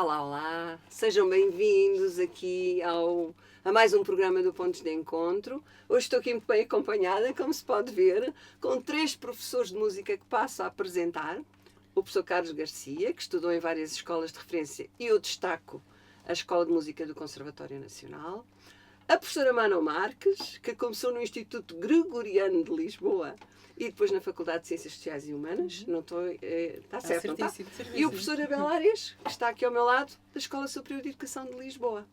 Olá, olá, sejam bem-vindos aqui a mais um programa do Pontos de Encontro. Hoje estou aqui muito bem acompanhada, como se pode ver, com 3 professores de música que passo a apresentar. O professor Carlos Garcia, que estudou em várias escolas de referência, e eu destaco a Escola de Música do Conservatório Nacional. A professora Mano Marques, que começou no Instituto Gregoriano de Lisboa e depois na Faculdade de Ciências Sociais e Humanas. Não estou... está certo, não está? E o professor Abel Arias, que está aqui ao meu lado, da Escola Superior de Educação de Lisboa.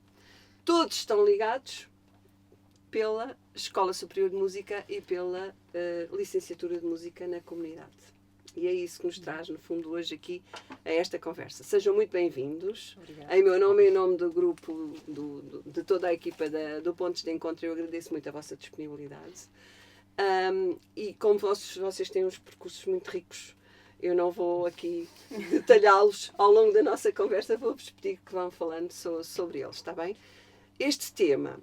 Todos estão ligados pela Escola Superior de Música e pela Licenciatura de Música na Comunidade. E é isso que nos traz, no fundo, hoje aqui a esta conversa. Sejam muito bem-vindos. Em meu nome e em nome do grupo, de toda a equipa do Pontos de Encontro, eu agradeço muito a vossa disponibilidade. E como vocês têm uns percursos muito ricos, eu não vou aqui detalhá-los ao longo da nossa conversa, vou-vos pedir que vão falando sobre eles, está bem? Este tema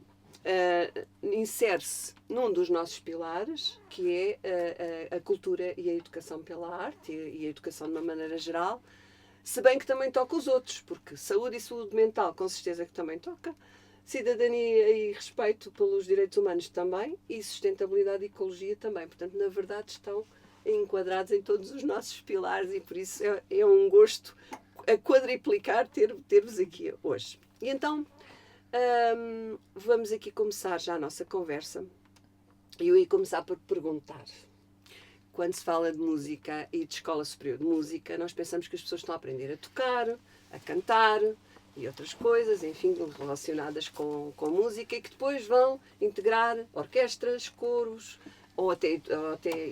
insere-se num dos nossos pilares, que é a cultura e a educação pela arte e a educação de uma maneira geral, se bem que também toca os outros, porque saúde e saúde mental com certeza que também toca, cidadania e respeito pelos direitos humanos também, e sustentabilidade e ecologia também. Portanto, na verdade, estão enquadrados em todos os nossos pilares e por isso é um gosto a quadriplicar ter-vos aqui hoje. E então, vamos aqui começar já a nossa conversa. Eu ia começar por perguntar. Quando se fala de música e de Escola Superior de Música, nós pensamos que as pessoas estão a aprender a tocar, a cantar e outras coisas, enfim, relacionadas com música, e que depois vão integrar orquestras, coros, ou até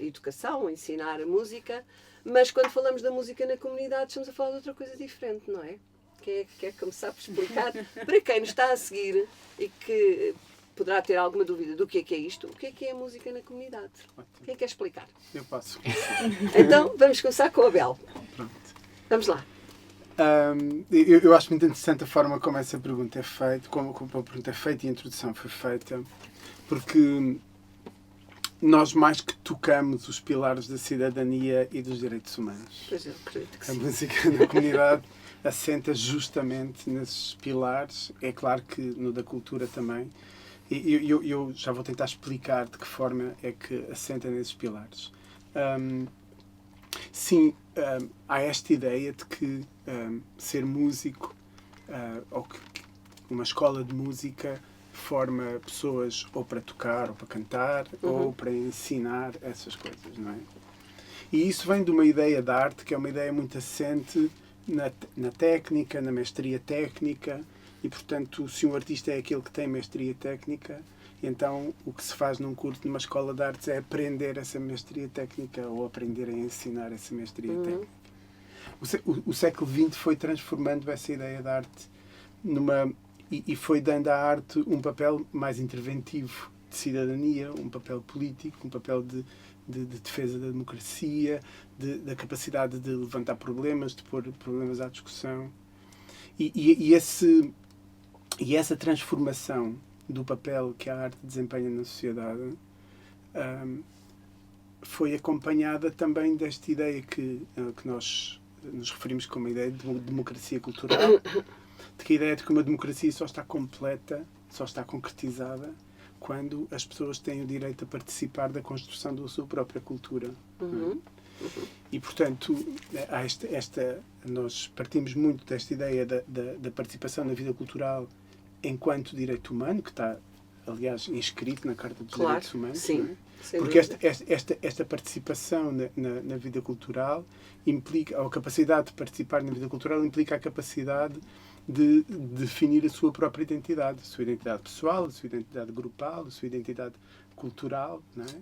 educação, ensinar a música. Mas quando falamos da música na comunidade, estamos a falar de outra coisa diferente, não é? Quem é que quer começar por explicar? Para quem nos está a seguir e que poderá ter alguma dúvida do que é isto, o que é a música na comunidade? Quem quer explicar? Eu posso. Então, vamos começar com a Abel. Pronto. Vamos lá. Eu acho muito interessante a forma como essa pergunta é feita, como a pergunta é feita e a introdução foi feita, porque nós mais que tocamos os pilares da cidadania e dos direitos humanos. Pois eu acredito que sim. A música na comunidade assenta justamente nesses pilares, é claro que no da cultura também, e eu já vou tentar explicar de que forma é que assenta nesses pilares. Sim, há esta ideia de que ser músico ou que uma escola de música forma pessoas ou para tocar ou para cantar ou para ensinar essas coisas, não é? E isso vem de uma ideia de arte que é uma ideia muito assente na técnica, na mestria técnica, e portanto se um artista é aquele que tem mestria técnica, então o que se faz num curso numa escola de artes é aprender essa mestria técnica ou aprender a ensinar essa mestria técnica. O século XX foi transformando essa ideia de arte e foi dando à arte um papel mais interventivo de cidadania, um papel político, um papel de defesa da democracia, da capacidade de levantar problemas, de pôr problemas à discussão. E essa transformação do papel que a arte desempenha na sociedade foi acompanhada também desta ideia que nós nos referimos como a ideia de democracia cultural, de que a ideia de que uma democracia só está completa, só está concretizada quando as pessoas têm o direito a participar da construção da sua própria cultura. E, portanto, nós partimos muito desta ideia da participação na vida cultural enquanto direito humano, que está, aliás, inscrito na Carta dos Direitos Humanos. Sim, não é? Porque esta participação na vida cultural implica, ou a capacidade de participar na vida cultural implica a capacidade de definir a sua própria identidade, a sua identidade pessoal, a sua identidade grupal, a sua identidade cultural, não é?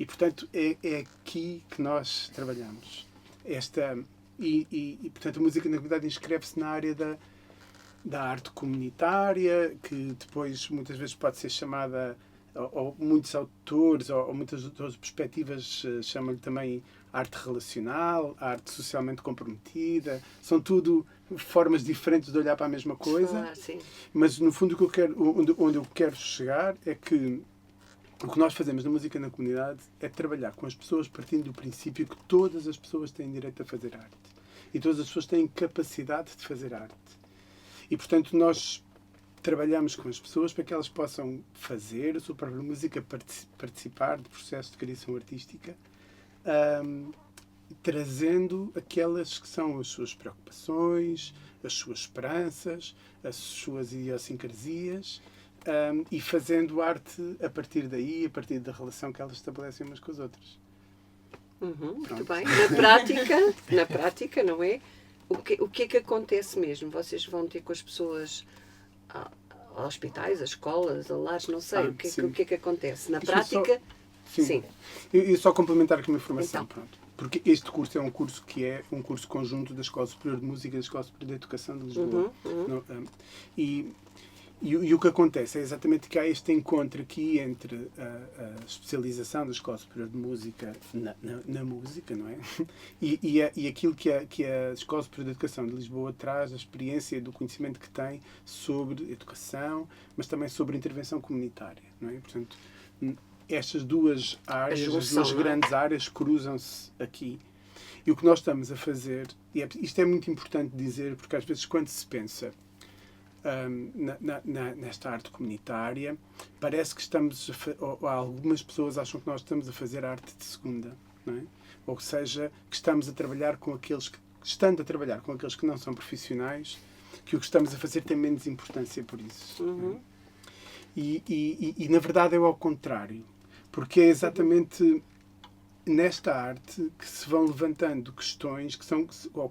E, portanto, é aqui que nós trabalhamos. Portanto, a música na comunidade inscreve-se na área da arte comunitária, que depois muitas vezes pode ser chamada, ou muitos autores, ou muitas outras perspectivas chamam-lhe também arte relacional, arte socialmente comprometida. São tudo formas diferentes de olhar para a mesma coisa. Mas, no fundo, onde eu quero chegar é que o que nós fazemos na música na comunidade é trabalhar com as pessoas partindo do princípio que todas as pessoas têm direito a fazer arte. E todas as pessoas têm capacidade de fazer arte. E, portanto, nós trabalhamos com as pessoas para que elas possam fazer a sua própria música, participar do processo de criação artística, trazendo aquelas que são as suas preocupações, as suas esperanças, as suas idiosincrasias, e fazendo arte a partir daí, a partir da relação que elas estabelecem umas com as outras. Muito bem. Na prática, não é? O que é que acontece mesmo? Vocês vão ter com as pessoas a hospitais, a escolas, a lares, não sei. O que é que acontece? Na prática, sim. Eu só complementar aqui uma informação, Então. pronto. Porque este curso é um curso que é um curso conjunto da Escola Superior de Música e da Escola Superior de Educação de Lisboa. E o que acontece é exatamente que há este encontro aqui entre a especialização da Escola Superior de Música na música, não é? E aquilo que a Escola Superior de Educação de Lisboa traz, a experiência do conhecimento que tem sobre educação, mas também sobre intervenção comunitária, não é? Portanto, estas duas áreas, as duas grandes áreas, cruzam-se aqui. E o que nós estamos a fazer, e isto é muito importante dizer, porque às vezes quando se pensa nesta arte comunitária, parece que ou algumas pessoas acham que nós estamos a fazer arte de segunda, não é? Ou seja, que estamos a trabalhar com aqueles que não são profissionais, que o que estamos a fazer tem menos importância por isso. Não é? E na verdade é ao contrário, porque é exatamente nesta arte que se vão levantando questões que se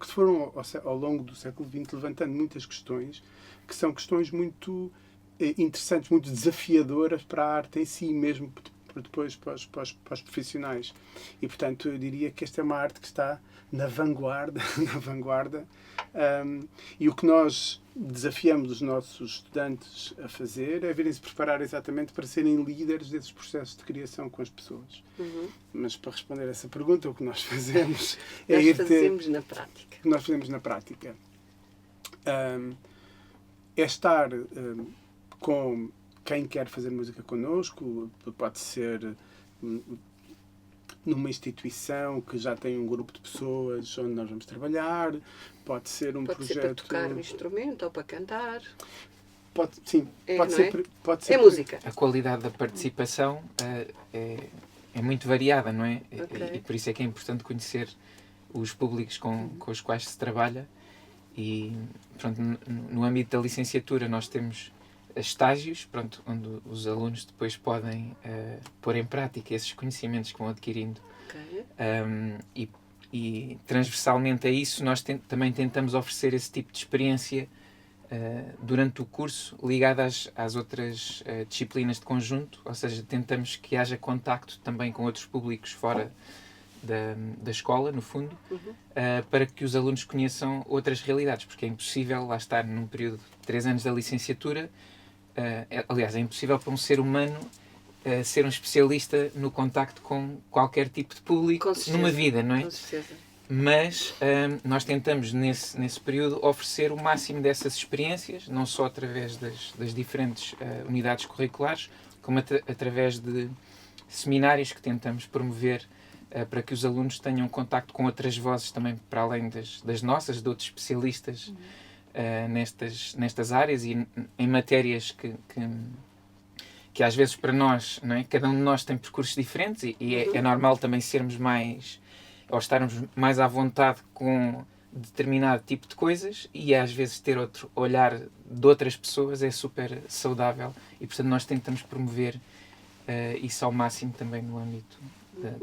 foram ao longo do século XX levantando muitas questões que são questões muito interessantes, muito desafiadoras para a arte em si mesmo, depois para os profissionais. E, portanto, eu diria que esta é uma arte que está na vanguarda, e o que nós desafiamos os nossos estudantes a fazer é virem-se preparar exatamente para serem líderes desses processos de criação com as pessoas. Mas para responder a essa pergunta, o que nós fazemos é na prática. O que nós fazemos na prática é estar com quem quer fazer música connosco, pode ser numa instituição que já tem um grupo de pessoas onde nós vamos trabalhar, pode ser um projeto... Pode ser para tocar um instrumento ou para cantar. Pode ser música. A qualidade da participação é muito variada, não é? Okay. E por isso é que é importante conhecer os públicos com os quais se trabalha. E pronto, no âmbito da licenciatura nós temos estágios, pronto, onde os alunos depois podem pôr em prática esses conhecimentos que vão adquirindo. Okay. E transversalmente a isso nós também tentamos oferecer esse tipo de experiência durante o curso, ligada às outras disciplinas de conjunto, ou seja, tentamos que haja contacto também com outros públicos fora da escola, no fundo, para que os alunos conheçam outras realidades, porque é impossível lá estar num período de 3 anos da licenciatura, aliás, é impossível para um ser humano ser um especialista no contacto com qualquer tipo de público numa vida, não é? Com certeza. Mas nós tentamos, nesse período, oferecer o máximo dessas experiências, não só através das diferentes unidades curriculares, como através de seminários que tentamos promover para que os alunos tenham contacto com outras vozes também, para além das nossas, de outros especialistas nestas áreas e em matérias que às vezes para nós, não é? Cada um de nós tem percursos diferentes e é normal também sermos mais, ou estarmos mais à vontade com determinado tipo de coisas, e às vezes ter outro olhar de outras pessoas é super saudável, e portanto nós tentamos promover isso ao máximo também no âmbito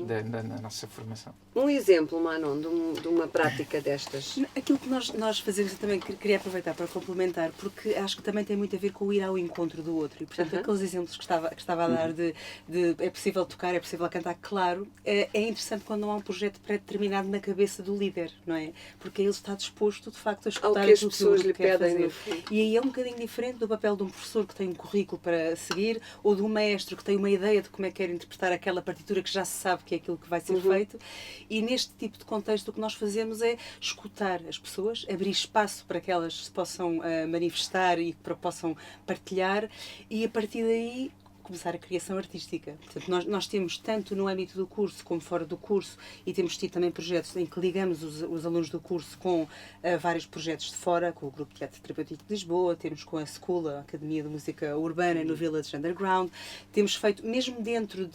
da nossa formação. Um exemplo, Manon, de uma prática destas. Aquilo que nós fazemos, eu também queria aproveitar para complementar, porque acho que também tem muito a ver com o ir ao encontro do outro. E, portanto, aqueles exemplos que estava a dar de é possível tocar, é possível cantar, claro, é interessante quando não há um projeto pré-determinado na cabeça do líder, não é? Porque ele está disposto, de facto, a escutar que as pessoas que lhe quer pedem. fazer. E aí é um bocadinho diferente do papel de um professor que tem um currículo para seguir, ou de um maestro que tem uma ideia de como é que quer interpretar aquela partitura que já se sabe que é aquilo que vai ser feito. E neste tipo de contexto o que nós fazemos é escutar as pessoas, abrir espaço para que elas se possam manifestar e para que possam partilhar, e a partir daí começar a criação artística. Portanto, nós temos tanto no âmbito do curso como fora do curso, e temos tido também projetos em que ligamos os alunos do curso com vários projetos de fora, com o Grupo de Teatro Terapêutico de Lisboa, temos com a School, a Academia de Música Urbana no Village Underground, temos feito, mesmo dentro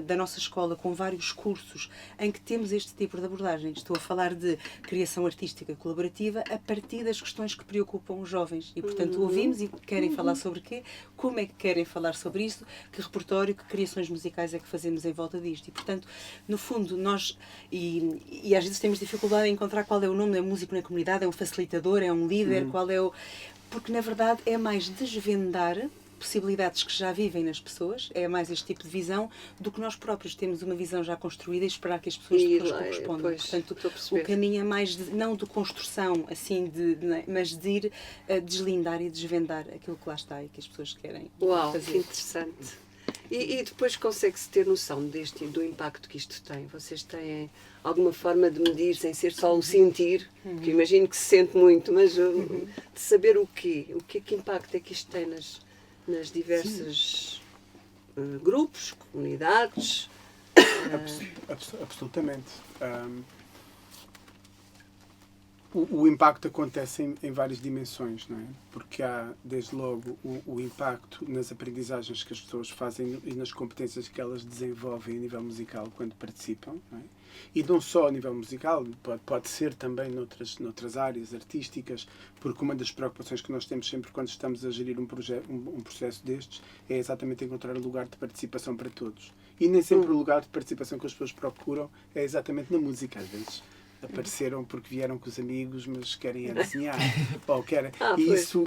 da nossa escola, com vários cursos em que temos este tipo de abordagem. Estou a falar de criação artística colaborativa a partir das questões que preocupam os jovens. E, portanto, ouvimos e querem falar sobre quê? Como é que querem falar sobre isto? Que repertório, que criações musicais é que fazemos em volta disto? E, portanto, no fundo, nós, e às vezes temos dificuldade em encontrar qual é o nome, é um músico na comunidade, é um facilitador, é um líder, qual é o... Porque, na verdade, é mais desvendar possibilidades que já vivem nas pessoas, é mais este tipo de visão do que nós próprios temos uma visão já construída e esperar que as pessoas depois correspondam. Pois, portanto, o caminho é mais não de construção, assim, mas de ir deslindar e desvendar aquilo que lá está e que as pessoas querem fazer. Que interessante. E depois consegue-se ter noção do impacto que isto tem? Vocês têm alguma forma de medir, sem ser só o sentir, porque imagino que se sente muito, mas de saber o quê? Que impacto é que isto tem nas diversas grupos, comunidades? Absolutamente. O impacto acontece em várias dimensões, não é? Porque há, desde logo, o impacto nas aprendizagens que as pessoas fazem e nas competências que elas desenvolvem a nível musical quando participam, não é? E não só a nível musical, pode ser também noutras áreas artísticas, porque uma das preocupações que nós temos sempre quando estamos a gerir um processo destes é exatamente encontrar o lugar de participação para todos. E nem sempre o lugar de participação que as pessoas procuram é exatamente na música, às vezes. Apareceram porque vieram com os amigos, mas querem desenhar. Ou querem. E isso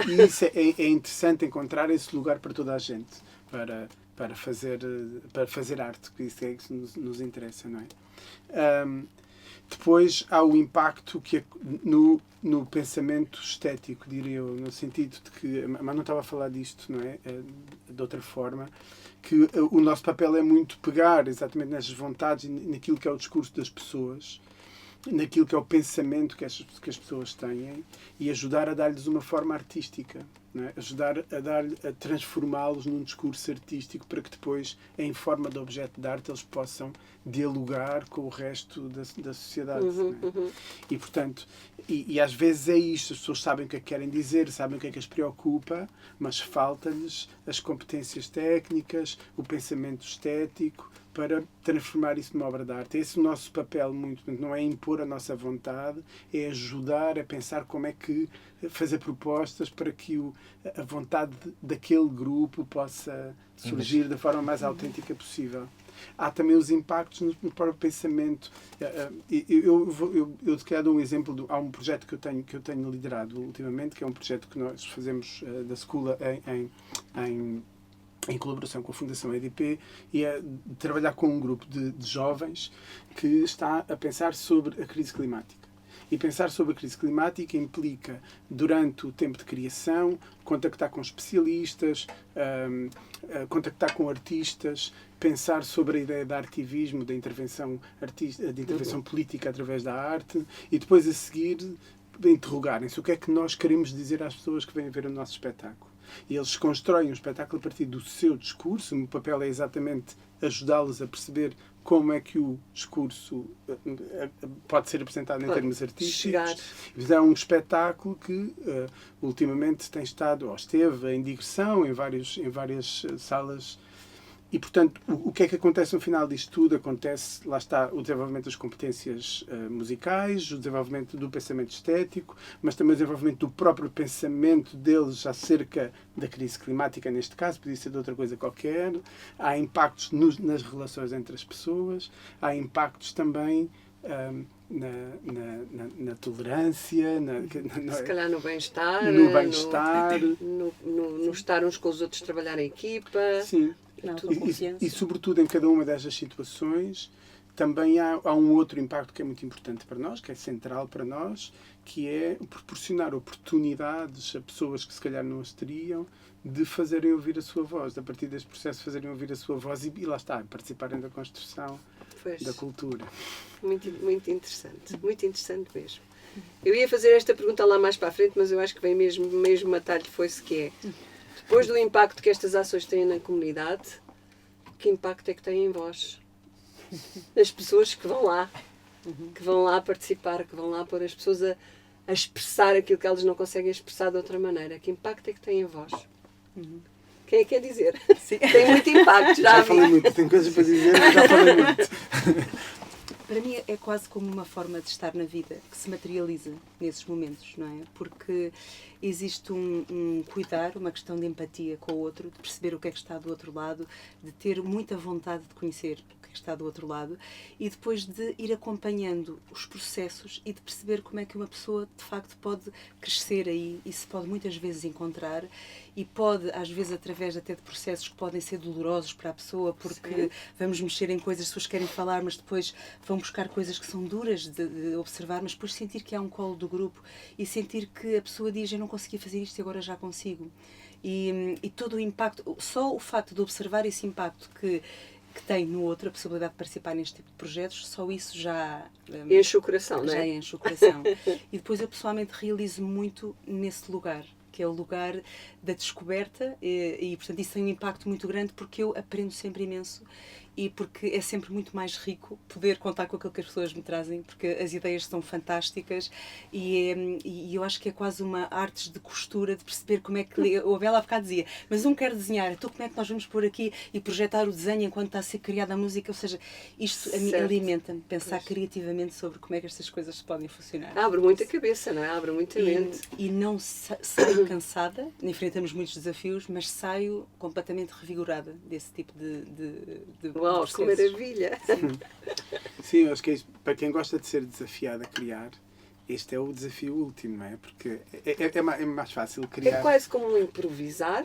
é interessante encontrar esse lugar para toda a gente, para fazer arte, que isso é que nos interessa, não é? Depois há o impacto que no pensamento estético, diria eu, no sentido de que, mas não estava a falar disto, não é? De outra forma, que o nosso papel é muito pegar exatamente nessas vontades e naquilo que é o discurso das pessoas, naquilo que é o pensamento que as pessoas têm e ajudar a dar-lhes uma forma artística, não é? Ajudar a transformá-los num discurso artístico para que depois, em forma de objeto de arte, eles possam dialogar com o resto da sociedade. Não é? E, portanto, e às vezes é isto, as pessoas sabem o que é que querem dizer, sabem o que é que as preocupa, mas falta-lhes as competências técnicas, o pensamento estético, para transformar isso numa obra de arte. Esse é o nosso papel, não é impor a nossa vontade, é ajudar a pensar como é que fazer propostas para que a vontade daquele grupo possa surgir da forma mais autêntica possível. Há também os impactos no próprio pensamento. Eu se calhar dou um exemplo. Há um projeto que eu tenho liderado ultimamente, que é um projeto que nós fazemos da School em colaboração com a Fundação EDP, e é trabalhar com um grupo de jovens que está a pensar sobre a crise climática. E pensar sobre a crise climática implica, durante o tempo de criação, contactar com especialistas, contactar com artistas, pensar sobre a ideia de artivismo, da intervenção política através da arte, e depois a seguir interrogarem-se o que é que nós queremos dizer às pessoas que vêm ver o nosso espetáculo. E eles constroem um espetáculo a partir do seu discurso. O meu papel é exatamente ajudá-los a perceber como é que o discurso pode ser apresentado em termos artísticos. É um espetáculo que ultimamente tem estado, ou esteve em digressão em várias salas. E, portanto, o que é que acontece no final disto tudo? Acontece, lá está, o desenvolvimento das competências musicais, o desenvolvimento do pensamento estético, mas também o desenvolvimento do próprio pensamento deles acerca da crise climática, neste caso, podia ser de outra coisa qualquer. Há impactos nas relações entre as pessoas, há impactos também na tolerância, se calhar no bem-estar, no estar uns com os outros, trabalhar em equipa. Sim. E sobretudo em cada uma destas situações também há um outro impacto que é muito importante para nós, que é central para nós, que é proporcionar oportunidades a pessoas que se calhar não as teriam de fazerem ouvir a sua voz, a partir deste processo fazerem ouvir a sua voz e lá está, participarem da construção da cultura. Muito interessante mesmo. Eu ia fazer esta pergunta lá mais para a frente, mas eu acho que vem mesmo a talho, foi-se que é. Depois do impacto que estas ações têm na comunidade, que impacto é que tem em vós? As pessoas que vão lá participar, que vão lá pôr as pessoas a expressar aquilo que elas não conseguem expressar de outra maneira. Que impacto é que tem em vós? Quem é que quer dizer? Sim. Tem muito impacto, Já vi. falei muito, tenho coisas para dizer, mas já falei muito. Para mim é quase como uma forma de estar na vida que se materializa nesses momentos, não é? Porque existe um cuidar, uma questão de empatia com o outro, de perceber o que é que está do outro lado, de ter muita vontade de conhecer o que é que está do outro lado e depois de ir acompanhando os processos e de perceber como é que uma pessoa de facto pode crescer aí e se pode muitas vezes encontrar e pode, às vezes, através até de processos que podem ser dolorosos para a pessoa, porque Sim. vamos mexer em coisas, as pessoas querem falar, mas depois vão buscar coisas que são duras de observar, mas depois sentir que há um colo do grupo e sentir que a pessoa diz, eu não conseguia fazer isto e agora já consigo. E todo o impacto, só o facto de observar esse impacto que tem no outro, a possibilidade de participar neste tipo de projetos, só isso já Enche o coração, não já é? enche o coração. E depois eu pessoalmente realizo muito nesse lugar, que é o lugar da descoberta e portanto isso tem um impacto muito grande porque eu aprendo sempre imenso e porque é sempre muito mais rico poder contar com aquilo que as pessoas me trazem, porque as ideias são fantásticas e eu acho que é quase uma arte de costura, de perceber como é que... A Bela há bocado dizia, mas não quero desenhar, então como é que nós vamos pôr aqui e projetar o desenho enquanto está a ser criada a música? Ou seja, isto a mim Certo. alimenta-me, pensar criativamente sobre como é que estas coisas podem funcionar. Abre muito a cabeça, não é? Abre muito a mente. E não saio cansada, enfrentamos muitos desafios, mas saio completamente revigorada desse tipo de Uau, que processos. maravilha! Sim, eu acho que é isto, para quem gosta de ser desafiado a criar, este é o desafio último, não é? Porque é mais fácil É criar. quase como um improvisar,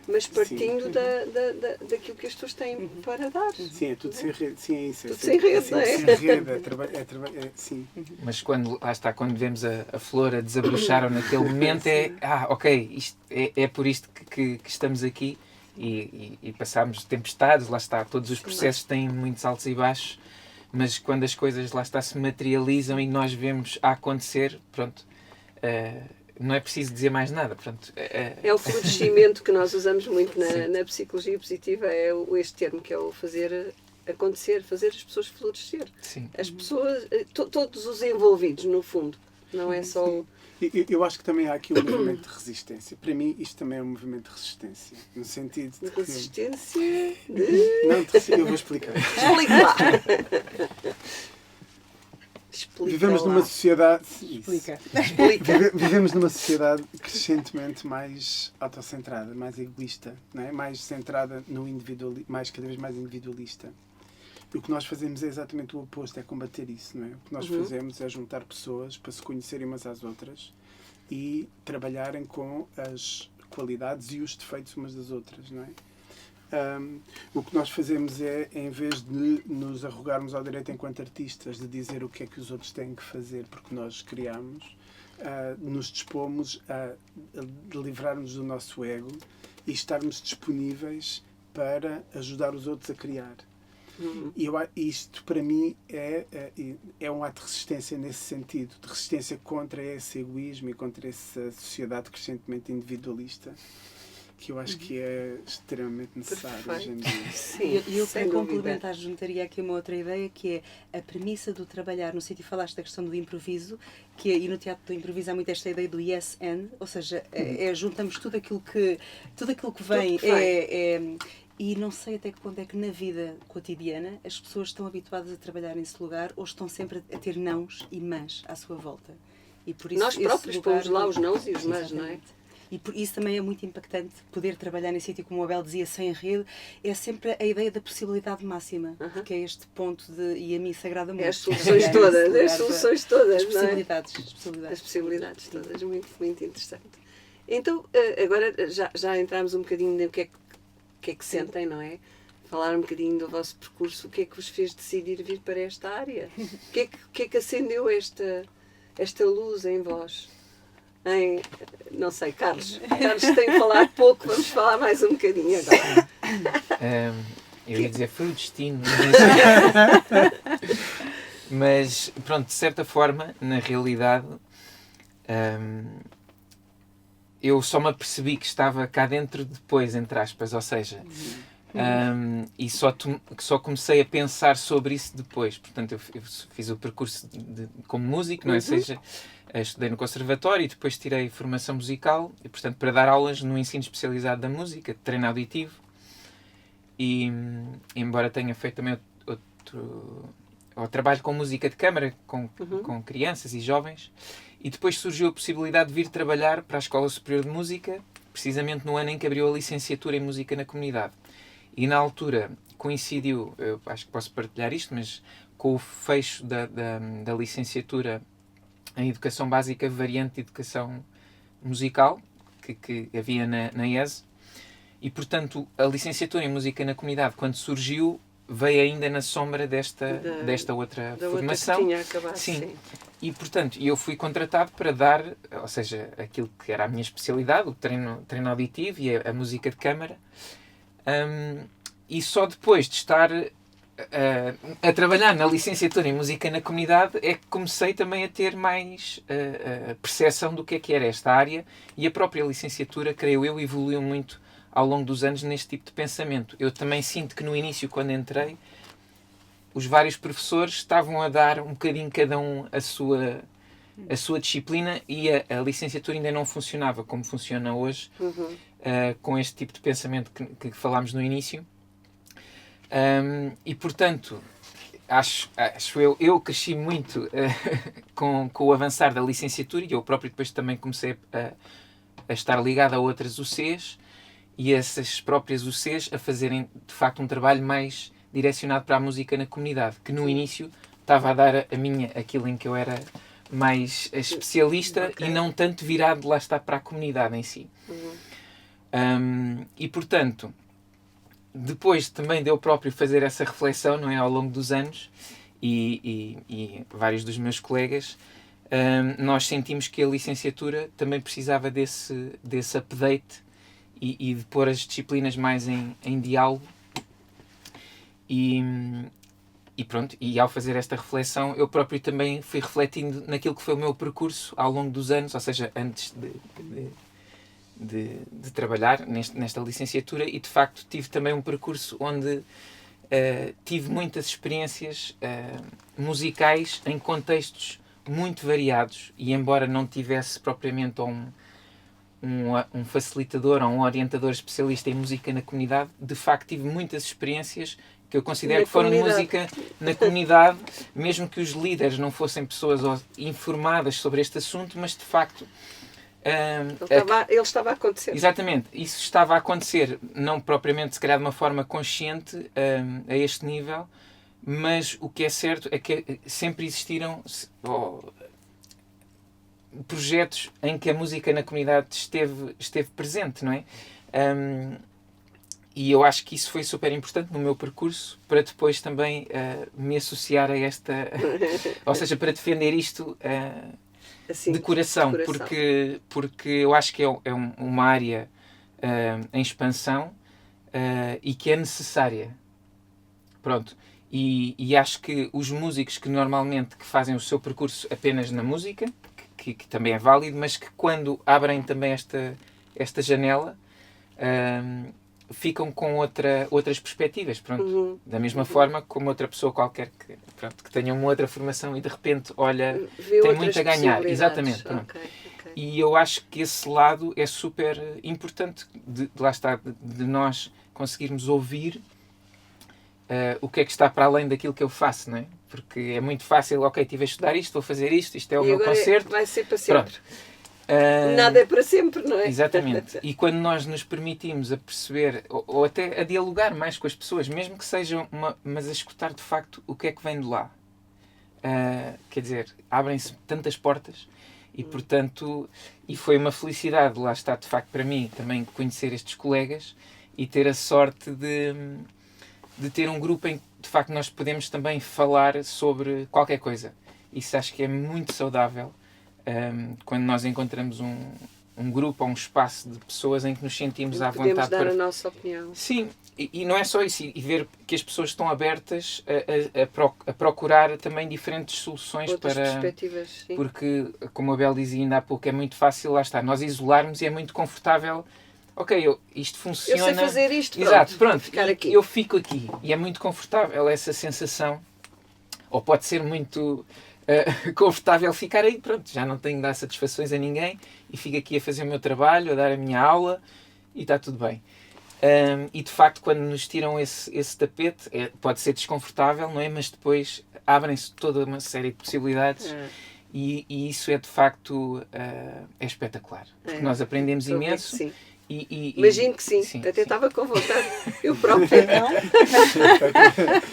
mas partindo daquilo que as pessoas têm para dar. Sim, é tudo sem rede. Sim, é isso. Tudo sem rede, não é? Sem rede, sim. Mas quando, lá está, quando vemos a flor a desabrochar ou naquele momento ok, isto, é por isto que estamos aqui e passamos tempestades, lá está, todos os processos têm muitos altos e baixos, mas quando as coisas, lá está, se materializam e nós vemos a acontecer, pronto, não é preciso dizer mais nada, pronto. É o florescimento que nós usamos muito na psicologia positiva, é este termo que é o fazer acontecer, fazer as pessoas florescer. Sim. As pessoas, todos os envolvidos, no fundo, não é só... Eu acho que também há aqui um movimento de resistência. Para mim, isto também é um movimento de resistência. No sentido de que... Resistência de... Não, eu vou explicar. Explica lá! Explica Vivemos lá. numa sociedade... Explica. Vivemos numa sociedade crescentemente mais autocentrada, mais egoísta, não é? Mais centrada no individualismo, cada vez mais individualista. E o que nós fazemos é exatamente o oposto, é combater isso, não é? O que nós fazemos é juntar pessoas para se conhecerem umas às outras e trabalharem com as qualidades e os defeitos umas das outras, não é? O que nós fazemos é, em vez de nos arrogarmos ao direito enquanto artistas de dizer o que é que os outros têm que fazer porque nós criamos, nos dispomos a livrarmos do nosso ego e estarmos disponíveis para ajudar os outros a criar. E isto, para mim, é um ato de resistência nesse sentido, de resistência contra esse egoísmo e contra essa sociedade crescentemente individualista, que eu acho que é extremamente necessário hoje em dia. Sim, E eu, sem para dúvida. complementar, juntaria aqui uma outra ideia, que é a premissa do trabalhar no sítio. Falaste da questão do improviso, e no teatro do improviso há muito esta ideia do yes and, ou seja, juntamos tudo aquilo que vem. Tudo que vem. E não sei até que ponto é que na vida cotidiana as pessoas estão habituadas a trabalhar nesse lugar ou estão sempre a ter nãos e mãs à sua volta. E por isso, Nós esse próprios lugar- pomos lá os nãos e os mas, não é? Exatamente. E por isso também é muito impactante poder trabalhar nesse sítio, como o Abel dizia, sem rede. É sempre a ideia da possibilidade máxima, que é este ponto e a mim sagrada muito. É as soluções todas, as soluções todas, As não é? possibilidades. As possibilidades todas, muito, muito interessante. Então, agora já entramos um bocadinho no que é que sentem, não é? Falar um bocadinho do vosso percurso, o que é que vos fez decidir vir para esta área? O que é que acendeu esta luz em vós? Não sei, Carlos tem que falar pouco, vamos falar mais um bocadinho agora. Eu ia dizer foi o destino, mas pronto, de certa forma, na realidade, eu só me apercebi que estava cá dentro depois, entre aspas, ou seja, E só comecei a pensar sobre isso depois. Portanto, eu fiz o percurso como músico, não é? Ou seja, estudei no conservatório e depois tirei formação musical, e, portanto, para dar aulas no ensino especializado da música, de treino auditivo. E, embora tenha feito também o trabalho com música de câmara, com crianças e jovens, e depois surgiu a possibilidade de vir trabalhar para a Escola Superior de Música, precisamente no ano em que abriu a licenciatura em Música na Comunidade. E na altura coincidiu, eu acho que posso partilhar isto, mas com o fecho da licenciatura em Educação Básica, variante de Educação Musical, que havia na IES. E, portanto, a licenciatura em Música na Comunidade, quando surgiu, veio ainda na sombra desta outra formação. Outra que tinha acabado, sim. E, portanto, eu fui contratado para dar, ou seja, aquilo que era a minha especialidade, o treino auditivo e a música de câmara. E só depois de estar a trabalhar na licenciatura em Música na Comunidade é que comecei também a ter mais percepção do que era esta área, e a própria licenciatura, creio eu, evoluiu muito ao longo dos anos neste tipo de pensamento. Eu também sinto que no início, quando entrei, os vários professores estavam a dar um bocadinho cada um a sua disciplina, e a licenciatura ainda não funcionava como funciona hoje, com este tipo de pensamento que falámos no início. E, portanto, acho eu cresci muito com o avançar da licenciatura, e eu próprio depois também comecei a estar ligado a outras UCs, e essas próprias UCs a fazerem, de facto, um trabalho mais direcionado para a música na comunidade, que no início estava a dar aquilo em que eu era mais especialista, e não tanto virado, lá está, para a comunidade em si. E, portanto, depois também de eu próprio fazer essa reflexão, não é, ao longo dos anos, e vários dos meus colegas, nós sentimos que a licenciatura também precisava desse update, e de pôr as disciplinas mais em diálogo. E pronto, e ao fazer esta reflexão, eu próprio também fui refletindo naquilo que foi o meu percurso ao longo dos anos, ou seja, antes de trabalhar nesta licenciatura, e de facto tive também um percurso onde tive muitas experiências musicais em contextos muito variados, e embora não tivesse propriamente um facilitador ou um orientador especialista em música na comunidade, de facto tive muitas experiências que eu considero que foram de música na comunidade, mesmo que os líderes não fossem pessoas informadas sobre este assunto, mas de facto ele estava a acontecer. Exatamente, isso estava a acontecer, não propriamente se calhar de uma forma consciente a este nível, mas o que é certo é que sempre existiram projetos em que a música na comunidade esteve presente, não é? E eu acho que isso foi super importante no meu percurso, para depois também me associar a esta... ou seja, para defender isto assim, de coração, porque eu acho que é uma área em expansão e que é necessária. Pronto. E acho que os músicos que normalmente fazem o seu percurso apenas na música, que também é válido, mas que quando abrem também esta janela, ficam com outras perspectivas, pronto. Da mesma forma como outra pessoa qualquer que tenha uma outra formação e de repente olha, tem muito a ganhar. Exatamente. Pronto. Okay. E eu acho que esse lado é super importante, lá está, de nós conseguirmos ouvir o que é que está para além daquilo que eu faço, não é? Porque é muito fácil, ok, estive a estudar isto, vou fazer isto é o meu concerto. Vai ser para sempre. Pronto. Nada é para sempre, não é? Exatamente. E quando nós nos permitimos a perceber, ou até a dialogar mais com as pessoas, mesmo que sejam mas a escutar de facto o que é que vem de lá. Quer dizer, abrem-se tantas portas e, portanto, e foi uma felicidade, lá está, de facto, para mim, também conhecer estes colegas e ter a sorte de ter um grupo em que, de facto, nós podemos também falar sobre qualquer coisa. Isso acho que é muito saudável. Quando nós encontramos um grupo ou um espaço de pessoas em que nos sentimos à vontade podemos dar a nossa opinião. Sim, e não é só isso, e ver que as pessoas estão abertas a procurar também diferentes soluções. Outras perspectivas, sim. Porque, como a Bel dizia ainda há pouco, é muito fácil, lá está, nós isolarmos, e é muito confortável ok, isto funciona. Eu sei fazer isto, Exato, pronto. Ficar aqui. Eu fico aqui. E é muito confortável essa sensação. Ou pode ser muito confortável ficar aí, pronto, já não tenho de dar satisfações a ninguém e fico aqui a fazer o meu trabalho, a dar a minha aula e está tudo bem. E de facto, quando nos tiram esse tapete, pode ser desconfortável, não é? Mas depois abrem-se toda uma série de possibilidades e isso é de facto é espetacular. Porque nós aprendemos imenso. Sim. Imagino que sim. sim Até sim. estava com vontade. Eu própria. Não?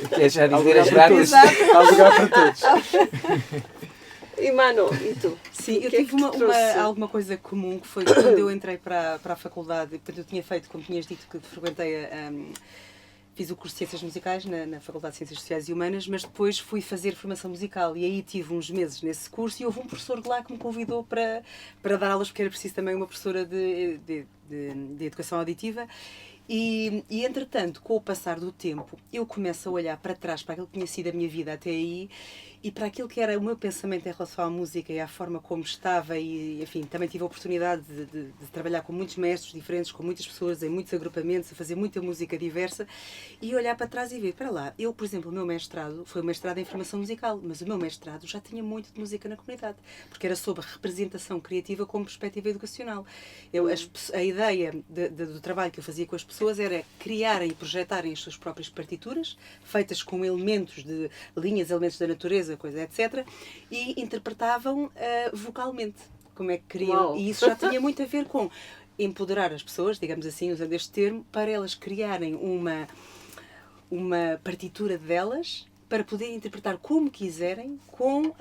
Quer já dizer lugar as para datas? todos. Há lugar para todos. E Mano, e tu? Sim, eu que é tive que te trouxe? alguma coisa comum que foi quando eu entrei para a faculdade, portanto eu tinha feito, como tinhas dito, que frequentei fiz o curso de Ciências Musicais na Faculdade de Ciências Sociais e Humanas, mas depois fui fazer formação musical e aí tive uns meses nesse curso e houve um professor de lá que me convidou para dar aulas, porque era preciso também uma professora de educação auditiva. E entretanto, com o passar do tempo, eu começo a olhar para trás, para aquilo que tinha sido a minha vida até aí e para aquilo que era o meu pensamento em relação à música e à forma como estava e, enfim, também tive a oportunidade de trabalhar com muitos mestres diferentes, com muitas pessoas, em muitos agrupamentos, a fazer muita música diversa e olhar para trás e ver, para lá, eu, por exemplo, o meu mestrado foi um mestrado em formação musical, mas o meu mestrado já tinha muito de música na comunidade, porque era sobre representação criativa como perspectiva educacional. A ideia do trabalho que eu fazia com as pessoas era criarem e projetarem as suas próprias partituras, feitas com elementos de linhas, elementos da natureza, coisa, etc. E interpretavam vocalmente como é que queriam. Uau. E isso já tinha muito a ver com empoderar as pessoas, digamos assim, usando este termo, para elas criarem uma partitura delas para poderem interpretar como quiserem com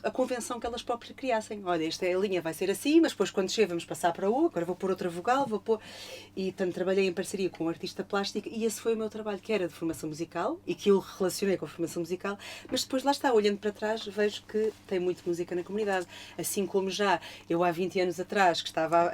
a convenção que elas próprias criassem. Olha, esta é a linha, vai ser assim, mas depois quando chegar vamos passar para o, agora vou pôr outra vogal, vou pôr... E tanto trabalhei em parceria com um artista plástico e esse foi o meu trabalho, que era de formação musical e que eu relacionei com a formação musical, mas depois lá está, olhando para trás, vejo que tem muito música na comunidade. Assim como já eu há 20 anos atrás, que estava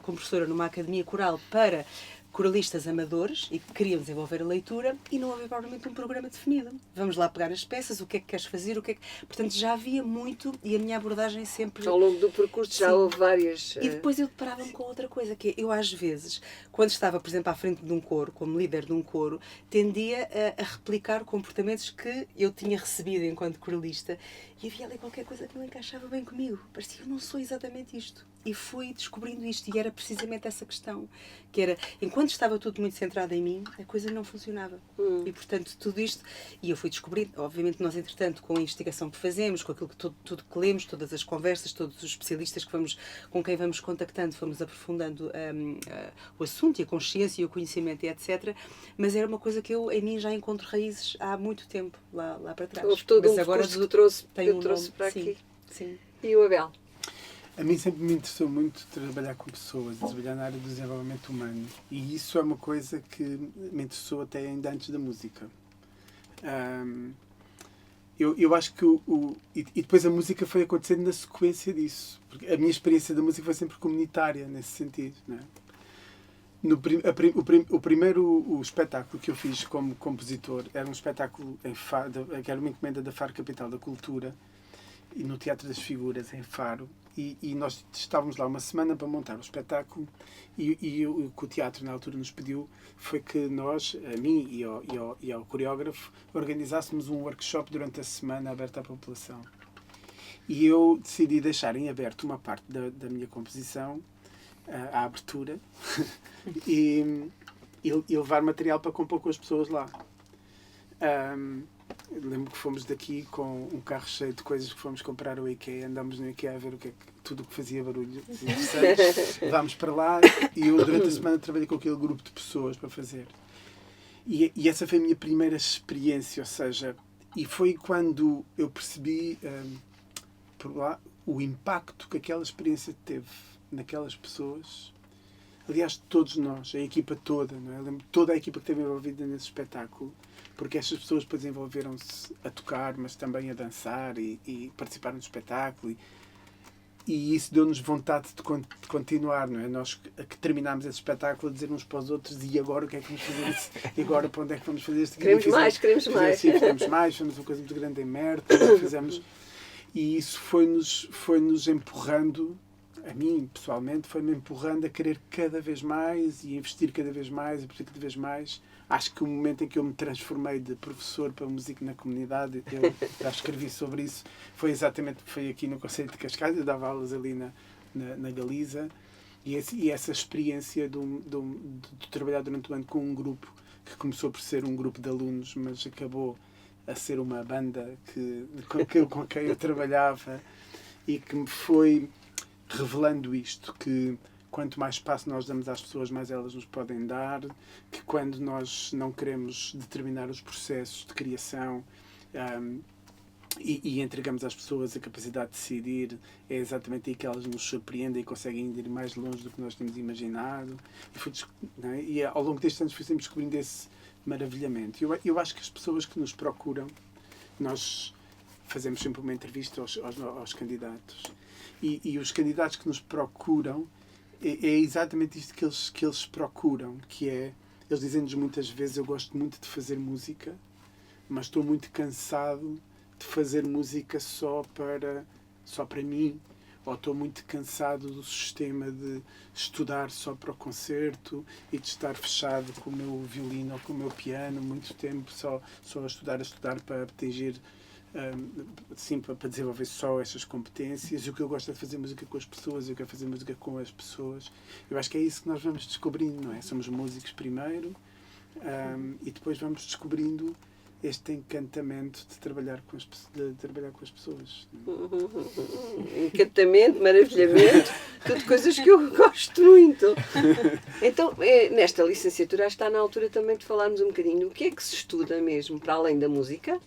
como professora numa academia coral para coralistas amadores e que queriam desenvolver a leitura e não havia provavelmente um programa definido. Vamos lá pegar as peças, o que é que queres fazer, Portanto, já havia muito e a minha abordagem sempre... Ao longo do percurso já houve várias... E depois eu deparava-me com outra coisa, que eu às vezes, quando estava, por exemplo, à frente de um coro, como líder de um coro, tendia a replicar comportamentos que eu tinha recebido enquanto coralista e havia ali qualquer coisa que não encaixava bem comigo. Parecia que eu não sou exatamente isto. E fui descobrindo isto e era precisamente essa questão, que era, enquanto estava tudo muito centrado em mim, a coisa não funcionava. E, portanto, tudo isto, e eu fui descobrindo, obviamente nós, entretanto, com a investigação que fazemos, com aquilo que tudo que lemos, todas as conversas, todos os especialistas com quem vamos contactando, fomos aprofundando o assunto e a consciência e o conhecimento e etc. Mas era uma coisa que eu, em mim, já encontro raízes há muito tempo, lá para trás. Houve todo mas um agora percurso que tem trouxe para sim, aqui. Sim. E o Abel? A mim sempre me interessou muito trabalhar com pessoas, trabalhar na área do desenvolvimento humano. E isso é uma coisa que me interessou até ainda antes da música. Eu acho que e depois a música foi acontecendo na sequência disso. Porque a minha experiência da música foi sempre comunitária, nesse sentido. Não é? O primeiro espetáculo que eu fiz como compositor era um espetáculo em Faro, que era uma encomenda da Faro Capital da Cultura, e no Teatro das Figuras, em Faro. E nós estávamos lá uma semana para montar o espetáculo e o que o teatro na altura nos pediu foi que nós, a mim e ao coreógrafo, organizássemos um workshop durante a semana aberto à população. E eu decidi deixar em aberto uma parte da minha composição, à abertura, e levar material para compor com as pessoas lá. Lembro que fomos daqui com um carro cheio de coisas que fomos comprar ao IKEA, andámos no IKEA a ver tudo o que fazia barulho. Levámos para lá e eu durante a semana trabalhei com aquele grupo de pessoas para fazer. E essa foi a minha primeira experiência, ou seja, e foi quando eu percebi por lá o impacto que aquela experiência teve naquelas pessoas. Aliás, todos nós, a equipa toda, não é? Eu lembro toda a equipa que esteve envolvida nesse espetáculo, porque estas pessoas depois envolveram-se a tocar, mas também a dançar e participaram do espetáculo. E isso deu-nos vontade de continuar, não é? Nós que terminámos esse espetáculo a dizer uns para os outros e agora o que é que vamos fazer isso? E agora para onde é que vamos fazer isto? Queremos mais. Fizemos mais, fizemos uma coisa muito grande em Merta, fizemos... E isso foi-nos empurrando a mim, pessoalmente, foi-me empurrando a querer cada vez mais e investir cada vez mais e produzir cada vez mais. Acho que o momento em que eu me transformei de professor para músico na comunidade, eu já escrevi sobre isso, foi aqui no Conselho de Cascais. Eu dava aulas ali na Galiza, e essa experiência de trabalhar durante o ano com um grupo que começou por ser um grupo de alunos, mas acabou a ser uma banda com quem eu trabalhava, e que me foi revelando isto, que quanto mais espaço nós damos às pessoas, mais elas nos podem dar, que quando nós não queremos determinar os processos de criação e entregamos às pessoas a capacidade de decidir, é exatamente aí que elas nos surpreendem e conseguem ir mais longe do que nós tínhamos imaginado. E ao longo destes anos fui sempre descobrindo esse maravilhamento. Eu acho que as pessoas que nos procuram, nós fazemos sempre uma entrevista aos candidatos, e os candidatos que nos procuram, é exatamente isto que eles procuram, que é, eles dizem-nos muitas vezes: eu gosto muito de fazer música, mas estou muito cansado de fazer música só para mim, ou estou muito cansado do sistema de estudar só para o concerto e de estar fechado com o meu violino ou com o meu piano muito tempo, só a estudar para atingir, para desenvolver só essas competências. E o que eu gosto é de fazer música com as pessoas, eu quero fazer música com as pessoas. Eu acho que é isso que nós vamos descobrindo, não é? Somos músicos primeiro, e depois vamos descobrindo este encantamento de trabalhar com as pessoas. Encantamento, maravilhamento, tudo coisas que eu gosto muito. Então, nesta licenciatura está na altura também de falarmos um bocadinho do que é que se estuda mesmo, para além da música,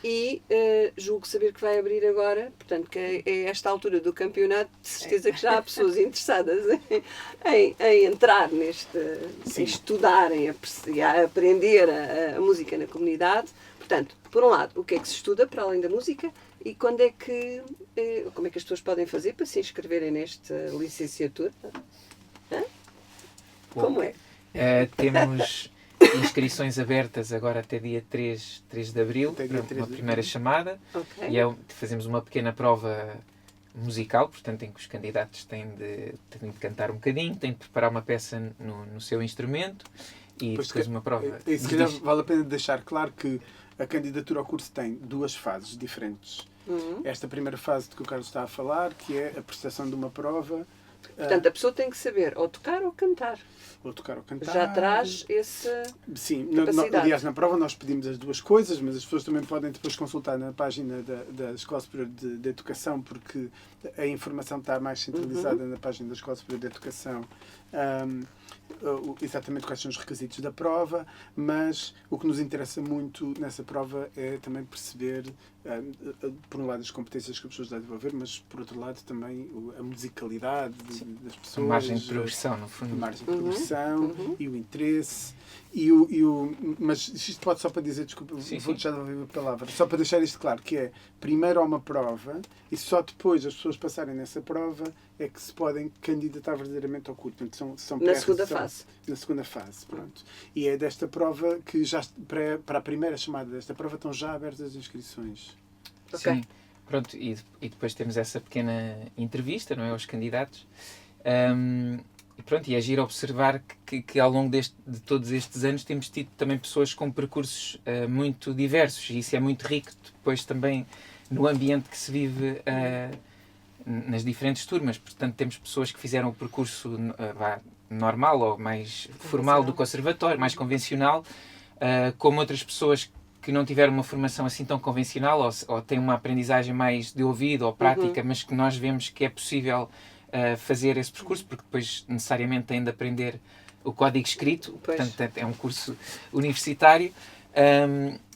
e julgo saber que vai abrir agora, portanto, que é esta altura do campeonato, de certeza que já há pessoas interessadas em entrar neste, em estudarem, a aprender a música na comunidade. Portanto, por um lado, o que é que se estuda para além da música, e quando é que, como é que as pessoas podem fazer para se inscreverem nesta licenciatura? Como é? Temos inscrições abertas agora até dia 3 de Abril, para uma primeira chamada. Okay. E fazemos uma pequena prova musical, portanto, em que os candidatos têm de cantar um bocadinho, têm de preparar uma peça no seu instrumento, e depois uma prova. Se calhar vale a pena deixar claro que a candidatura ao curso tem duas fases diferentes. Esta primeira fase de que o Carlos está a falar, que é a prestação de uma prova. Portanto, a pessoa tem que saber ou tocar ou cantar. Ou tocar ou cantar. Já traz essa capacidade. Aliás, na prova nós pedimos as duas coisas, mas as pessoas também podem depois consultar na página da Escola Superior de Educação, porque a informação está mais centralizada na página da Escola Superior de Educação. Exatamente quais são os requisitos da prova, mas o que nos interessa muito nessa prova é também perceber, por um lado, as competências que as pessoas devem desenvolver, mas por outro lado também a musicalidade das pessoas, a margem de progressão, no fundo. A margem de progressão e o interesse. Mas isto pode, só para dizer, desculpa, vou deixar de ouvir a palavra, só para deixar isto claro, que é, primeiro há uma prova, e só depois as pessoas passarem nessa prova é que se podem candidatar verdadeiramente ao curso. Portanto, são na segunda fase. Na segunda fase, pronto. E é desta prova que já, para a primeira chamada desta prova, estão já abertas as inscrições. Okay. Sim, pronto, e depois temos essa pequena entrevista, não é, aos candidatos. E pronto, e é giro observar que ao longo de todos estes anos temos tido também pessoas com percursos muito diversos, e isso é muito rico depois também no ambiente que se vive nas diferentes turmas. Portanto, temos pessoas que fizeram o percurso normal ou mais formal do conservatório, mais convencional, como outras pessoas que não tiveram uma formação assim tão convencional, ou têm uma aprendizagem mais de ouvido ou prática, mas que nós vemos que é possível fazer esse percurso, porque depois necessariamente têm de aprender o código escrito. Portanto, é um curso universitário,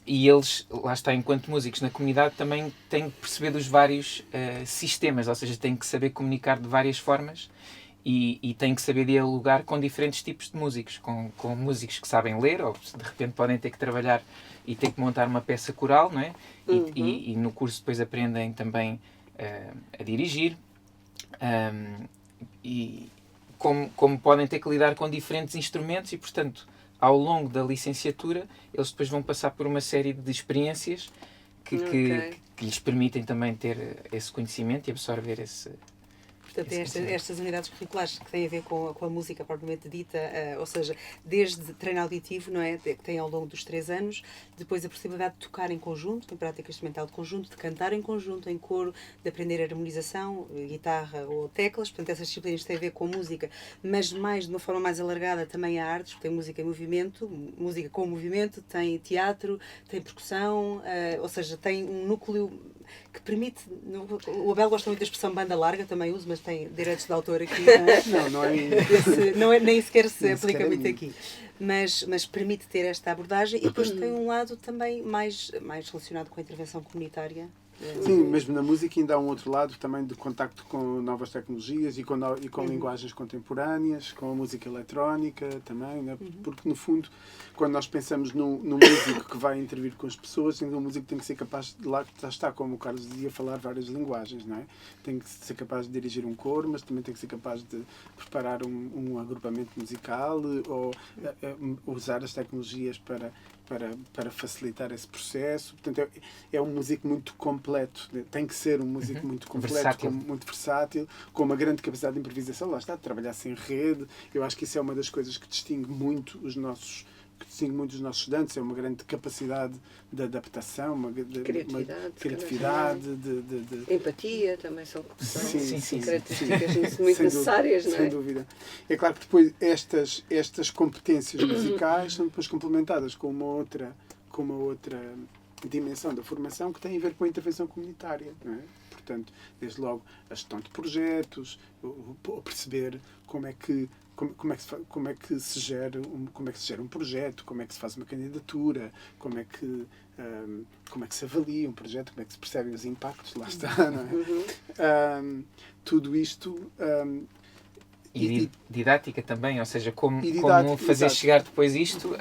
e eles, lá está, enquanto músicos na comunidade, também têm que perceber dos vários sistemas, ou seja, têm que saber comunicar de várias formas, e têm que saber dialogar com diferentes tipos de músicos, com músicos que sabem ler, ou de repente podem ter que trabalhar e ter que montar uma peça coral, não é? E no curso depois aprendem também a dirigir, e como podem ter que lidar com diferentes instrumentos, e portanto, ao longo da licenciatura, eles depois vão passar por uma série de experiências que lhes permitem também ter esse conhecimento e absorver Portanto, estas unidades curriculares que têm a ver com a música propriamente dita, ou seja, desde treino auditivo, não é? Que tem ao longo dos 3 anos, depois a possibilidade de tocar em conjunto, em prática instrumental de conjunto, de cantar em conjunto, em coro, de aprender harmonização, guitarra ou teclas. Portanto, essas disciplinas têm a ver com música, mas mais de uma forma mais alargada também há artes, porque tem música em movimento, música com movimento, tem teatro, tem percussão, ou seja, tem um núcleo que permite. O Abel gosta muito da expressão banda larga, também uso, mas tem direitos de autor aqui. Não é nem sequer se aplica muito aqui. Mas permite ter esta abordagem e depois tem um lado também mais relacionado com a intervenção comunitária. Sim, mesmo na música ainda há um outro lado também de contacto com novas tecnologias e com linguagens contemporâneas, com a música eletrónica também, né? Porque no fundo, quando nós pensamos no músico que vai intervir com as pessoas, o músico tem que ser capaz de, lá está, como o Carlos dizia, falar várias linguagens, não é? Tem que ser capaz de dirigir um coro, mas também tem que ser capaz de preparar um agrupamento musical ou usar as tecnologias para facilitar esse processo. Portanto, é um músico muito completo. Tem que ser um músico muito completo, muito versátil, com uma grande capacidade de improvisação. Lá está, de trabalhar sem rede. Eu acho que isso é uma das coisas que distingue muito os nossos estudantes, é uma grande capacidade de adaptação, uma criatividade, de empatia também são sim, características muito necessárias, não é? Sem dúvida. É claro que depois estas competências musicais são depois complementadas com uma outra dimensão da formação que tem a ver com a intervenção comunitária, não é? Portanto, desde logo a gestão de projetos, perceber como é que se gera um projeto, como é que se faz uma candidatura, como é que se avalia um projeto, como é que se percebem os impactos, lá está, não é? Tudo isto... E didática também, ou seja, como fazer exato. chegar depois isto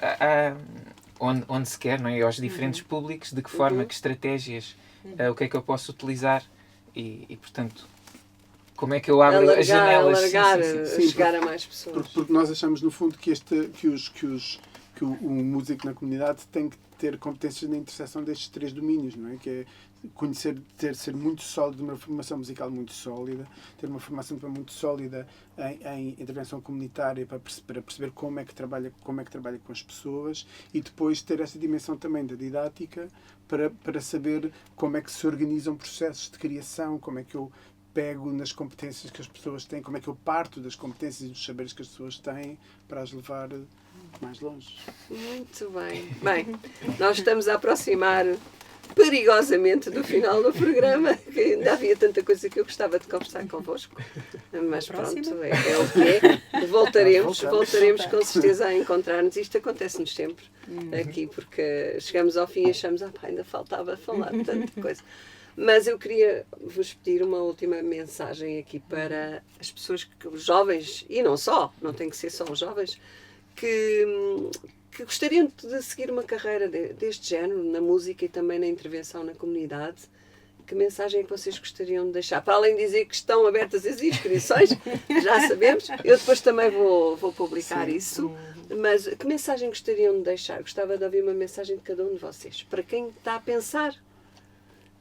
onde se quer, não é? Aos diferentes públicos, de que forma, que estratégias, o que é que eu posso utilizar e portanto... Como é que eu abro as janelas? Chegar a mais pessoas. Porque nós achamos, no fundo, que o músico na comunidade tem que ter competências na interseção destes 3 domínios, não é? Que é conhecer, ser muito sólido, uma formação musical muito sólida, ter uma formação muito sólida em intervenção comunitária para perceber como é que trabalha com as pessoas e depois ter essa dimensão também da didática para saber como é que se organizam processos de criação, como é que eu pego nas competências que as pessoas têm, como é que eu parto das competências e dos saberes que as pessoas têm para as levar mais longe. Muito bem. Bem, nós estamos a aproximar perigosamente do final do programa, que ainda havia tanta coisa que eu gostava de conversar convosco, mas pronto, é o que é. Voltaremos com certeza a encontrar-nos. Isto acontece-nos sempre aqui, porque chegamos ao fim e achamos, ainda faltava falar de tanta coisa. Mas eu queria vos pedir uma última mensagem aqui para as pessoas, os jovens, e não só, não tem que ser só os jovens, que gostariam de seguir uma carreira deste género, na música e também na intervenção na comunidade. Que mensagem é que vocês gostariam de deixar? Para além de dizer que estão abertas as inscrições, já sabemos, eu depois também vou publicar isso, mas que mensagem gostariam de deixar? Gostava de ouvir uma mensagem de cada um de vocês, para quem está a pensar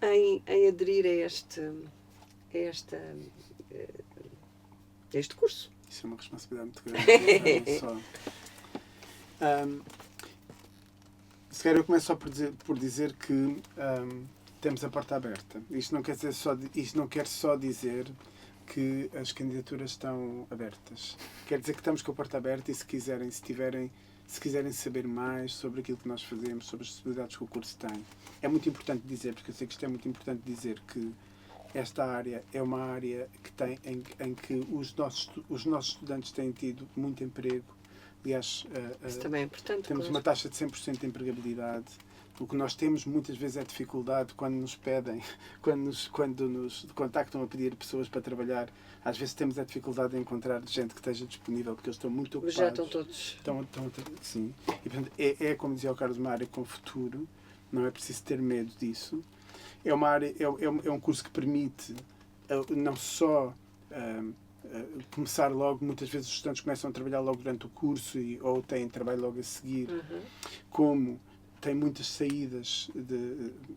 em aderir a este curso. Isso é uma responsabilidade muito grande. Se calhar eu começo só por dizer que temos a porta aberta. Isto não quer só dizer que as candidaturas estão abertas. Quer dizer que estamos com a porta aberta e se quiserem saber mais sobre aquilo que nós fazemos, sobre as possibilidades que o curso tem. É muito importante dizer, porque eu sei que isto é muito importante dizer, que esta área é uma área em que os nossos estudantes têm tido muito emprego. Aliás, isso também é importante. Temos uma taxa de 100% de empregabilidade. O que nós temos muitas vezes é dificuldade quando nos pedem, quando nos contactam a pedir pessoas para trabalhar. Às vezes temos a dificuldade de encontrar gente que esteja disponível, porque eles estão muito ocupados. Já estão todos. Sim. E, portanto, como dizia o Carlos, uma área com futuro. Não é preciso ter medo disso. É uma área, é um curso que permite não só começar logo, muitas vezes os estudantes começam a trabalhar logo durante o curso ou têm trabalho logo a seguir, como tem muitas saídas,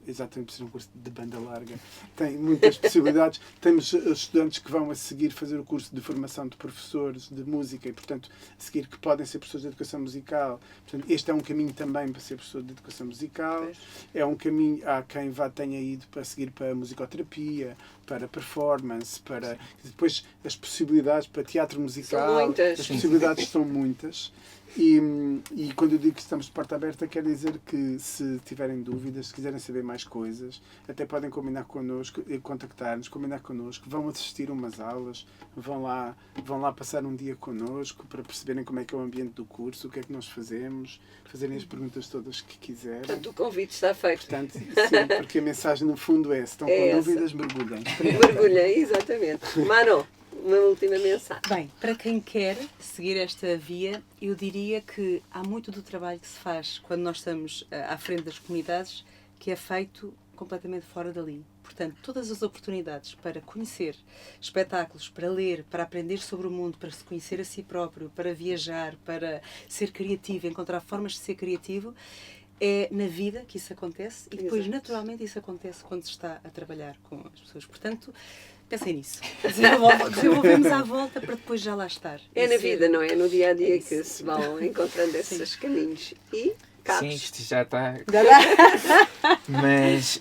exatamente por ser um curso de banda larga, tem muitas possibilidades. Temos estudantes que vão a seguir fazer o curso de formação de professores de música e, portanto, a seguir que podem ser professores de educação musical. Portanto, este é um caminho também para ser professor de educação musical. É um caminho, há quem tenha ido para seguir para a musicoterapia, para performance, para depois as possibilidades para teatro musical. São muitas. As possibilidades são muitas. E quando eu digo que estamos de porta aberta, quer dizer que se tiverem dúvidas, se quiserem saber mais coisas, até podem combinar connosco, contactar-nos, combinar connosco, vão assistir umas aulas, vão lá passar um dia connosco para perceberem como é que é o ambiente do curso, o que é que nós fazemos, fazerem as perguntas todas que quiserem. Portanto, o convite está feito. Portanto, sim, porque a mensagem no fundo é: se estão com dúvidas, mergulhem. Mergulhem, exatamente. Mano, uma última mensagem. Bem, para quem quer seguir esta via, eu diria que há muito do trabalho que se faz quando nós estamos à frente das comunidades que é feito completamente fora dali. Portanto, todas as oportunidades para conhecer espetáculos, para ler, para aprender sobre o mundo, para se conhecer a si próprio, para viajar, para ser criativo, encontrar formas de ser criativo, é na vida que isso acontece e depois, naturalmente, isso acontece quando se está a trabalhar com as pessoas. Portanto, pensem nisso. Desenvolvemos à volta para depois já lá estar. É na vida, não é? No dia-a-dia que se vão encontrando esses caminhos. E Sim, isto já está...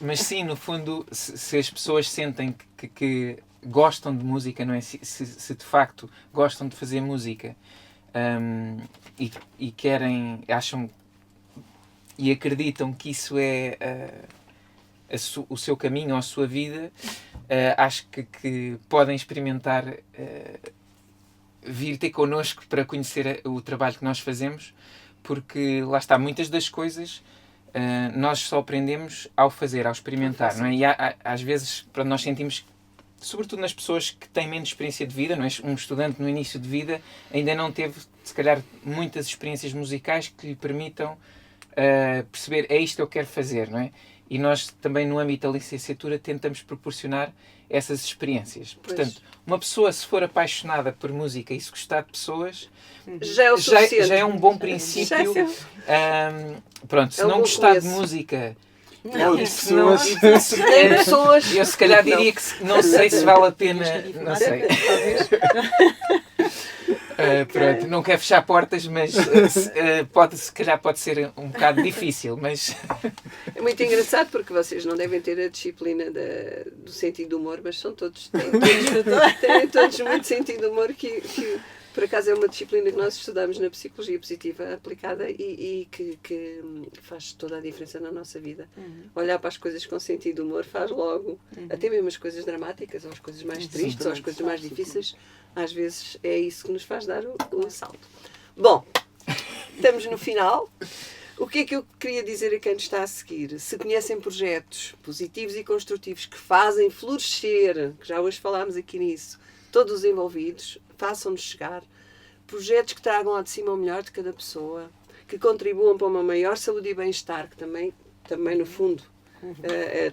mas sim, no fundo, se as pessoas sentem que gostam de música, não é? Se de facto gostam de fazer música e querem, acham e acreditam que isso é o seu caminho ou a sua vida, acho que podem experimentar vir ter connosco para conhecer o trabalho que nós fazemos, porque lá está, muitas das coisas nós só aprendemos ao fazer, ao experimentar, não é? E às vezes nós sentimos, sobretudo nas pessoas que têm menos experiência de vida, não é? Um estudante no início de vida ainda não teve, se calhar, muitas experiências musicais que lhe permitam perceber, é isto que eu quero fazer, não é? E nós também no âmbito da licenciatura tentamos proporcionar essas experiências. Portanto, uma pessoa, se for apaixonada por música e se gostar de pessoas, já é o suficiente. Já é um bom princípio. Pronto, se não gostar de música... Ou de pessoas. Eu se calhar diria que não sei se vale a pena... Não sei. Pronto, não quero fechar portas, mas se calhar pode ser um bocado difícil, mas... É muito engraçado porque vocês não devem ter a disciplina do sentido do humor, mas têm todos muito sentido de humor que por acaso é uma disciplina que nós estudamos na psicologia positiva aplicada e que faz toda a diferença na nossa vida. Olhar para as coisas com sentido de humor faz logo, até mesmo as coisas dramáticas, ou as coisas mais tristes, ou as coisas mais difíceis, às vezes é isso que nos faz dar o salto. Bom, estamos no final. O que é que eu queria dizer a quem nos está a seguir? Se conhecem projetos positivos e construtivos que fazem florescer, que já hoje falámos aqui nisso, todos os envolvidos, façam-nos chegar projetos que tragam ao de cima o melhor de cada pessoa, que contribuam para uma maior saúde e bem-estar, que também no fundo,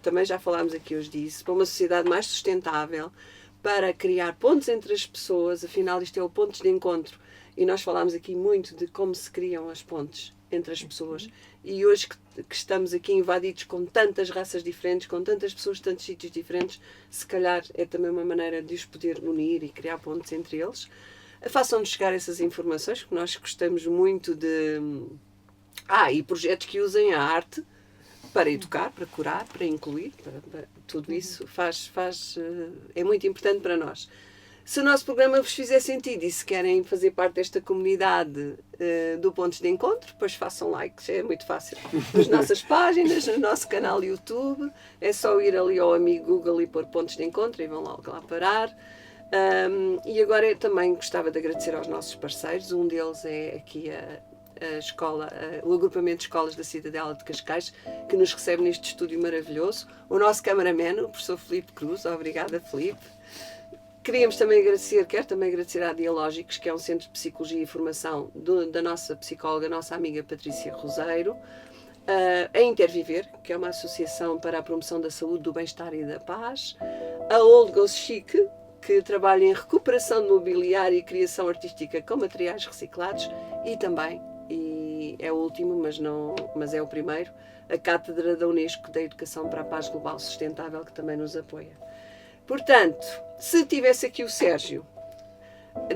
também já falámos aqui hoje disso, para uma sociedade mais sustentável, para criar pontos entre as pessoas. Afinal, isto é o pontos de encontro. E nós falámos aqui muito de como se criam as pontes entre as pessoas. E hoje que estamos aqui invadidos com tantas raças diferentes, com tantas pessoas de tantos sítios diferentes, se calhar é também uma maneira de os poder unir e criar pontes entre eles. Façam-nos chegar essas informações, que nós gostamos muito de... e projetos que usem a arte para educar, para curar, para incluir, para tudo isso é muito importante para nós. Se o nosso programa vos fizer sentido e se querem fazer parte desta comunidade do Pontos de Encontro, depois façam likes, é muito fácil. Nas nossas páginas, no nosso canal YouTube, é só ir ali ao amigo Google e pôr Pontos de Encontro e vão logo lá parar. E agora eu também gostava de agradecer aos nossos parceiros. Um deles é aqui a escola, o agrupamento de escolas da Cidadela de Cascais, que nos recebe neste estúdio maravilhoso. O nosso cameraman, o professor Filipe Cruz. Obrigada, Filipe. Quero também agradecer à Dialógicos, que é um centro de psicologia e formação da nossa psicóloga, nossa amiga Patrícia Roseiro. A Interviver, que é uma associação para a promoção da saúde, do bem-estar e da paz. A Old Goes Chic, que trabalha em recuperação de mobiliário e criação artística com materiais reciclados. E também, e é o último, mas é o primeiro, a Cátedra da Unesco da Educação para a Paz Global Sustentável, que também nos apoia. Portanto, se tivesse aqui o Sérgio,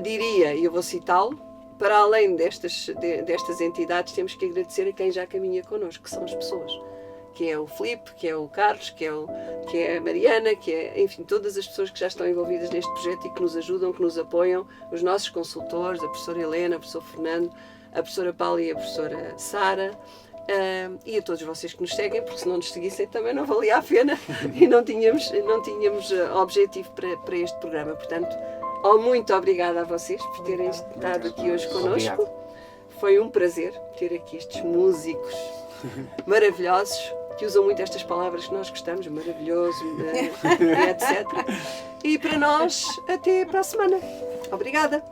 diria, e eu vou citá-lo, para além destas entidades, temos que agradecer a quem já caminha connosco, que são as pessoas. Que é o Filipe, que é o Carlos, que é a Mariana, enfim, todas as pessoas que já estão envolvidas neste projeto e que nos ajudam, que nos apoiam, os nossos consultores, a professora Helena, o professor Fernando, a professora Paula e a professora Sara, e a todos vocês que nos seguem, porque se não nos seguissem também não valia a pena e não tínhamos objetivo para este programa. Portanto, muito obrigada a vocês por terem estado aqui hoje connosco. Obrigado. Foi um prazer ter aqui estes músicos maravilhosos, que usam muito estas palavras que nós gostamos, maravilhoso, etc. E para nós, até para a semana. Obrigada!